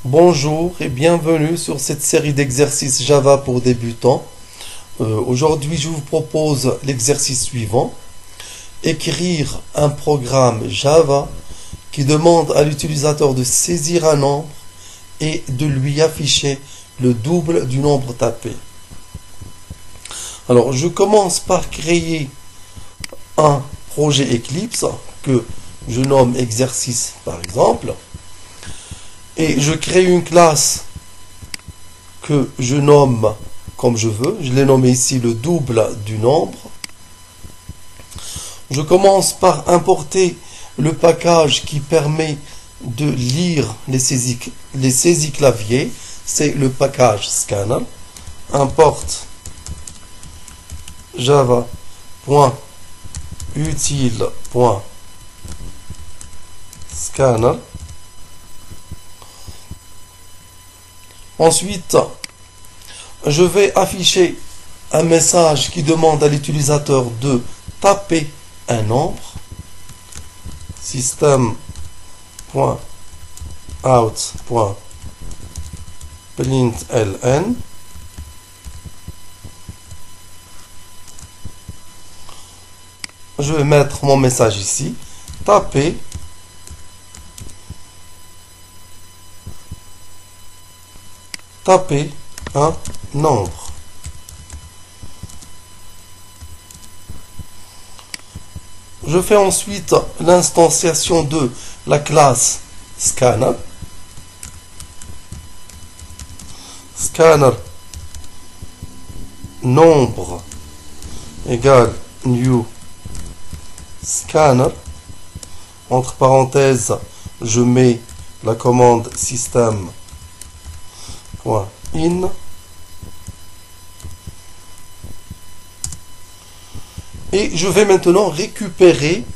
Bonjour et bienvenue sur cette série d'exercices Java pour débutants. Aujourd'hui, je vous propose l'exercice suivant. Écrire un programme Java qui demande à l'utilisateur de saisir un nombre et de lui afficher le double du nombre tapé. Alors, je commence par créer un projet Eclipse que je nomme exercice par exemple. Et je crée une classe que je nomme comme je veux. Je l'ai nommé ici le double du nombre. Je commence par importer le package qui permet de lire les saisies clavier. C'est le package scanner. Importe java.utile.scanner. Ensuite, je vais afficher un message qui demande à l'utilisateur de taper un nombre. System.out.println. Je vais mettre mon message ici. Taper un nombre. Je fais ensuite l'instanciation de la classe scanner. Scanner nombre égale new scanner. Entre parenthèses, je mets la commande system .in. Et je vais maintenant récupérer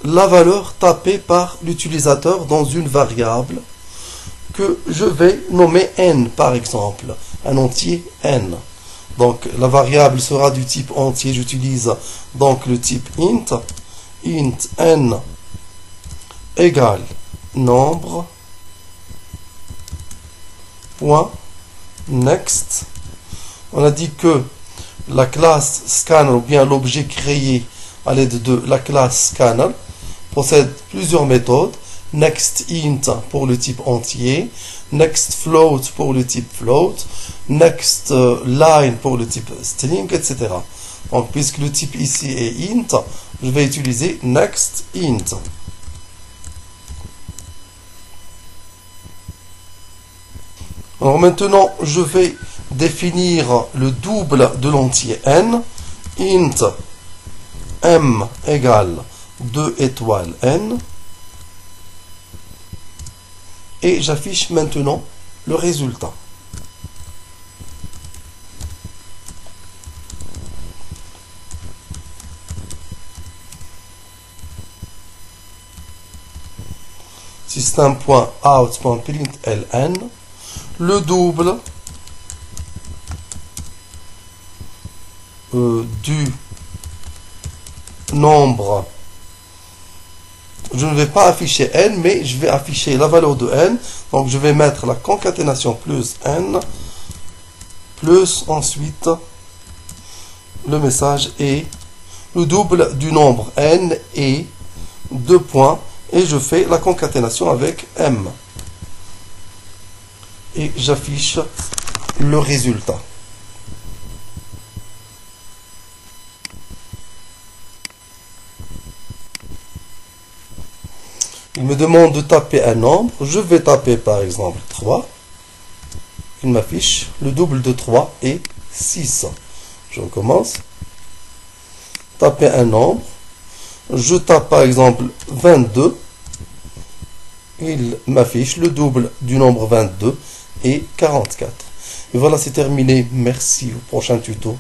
la valeur tapée par l'utilisateur dans une variable que je vais nommer n par exemple, un entier n. Donc la variable sera du type entier, j'utilise donc le type int n égale nombre next. On a dit que la classe scanner ou bien l'objet créé à l'aide de la classe scanner possède plusieurs méthodes. Next int pour le type entier, next float pour le type float, next line pour le type string, etc. Donc puisque le type ici est int, je vais utiliser next int. Alors maintenant, je vais définir le double de l'entier n. Int m égale 2 étoiles n. Et j'affiche maintenant le résultat. System.out.println. Le double du nombre. Je ne vais pas afficher n, mais je vais afficher la valeur de n. Donc je vais mettre la concaténation plus n, plus ensuite le message est le double du nombre n et 2 points. Et je fais la concaténation avec m. Et j'affiche le résultat. Il me demande de taper un nombre. Je vais taper par exemple 3. Il m'affiche le double de 3 et 6. Je recommence. Taper un nombre. Je tape par exemple 22. Il m'affiche le double du nombre 22 et 44. Et voilà, c'est terminé. Merci. Au prochain tuto.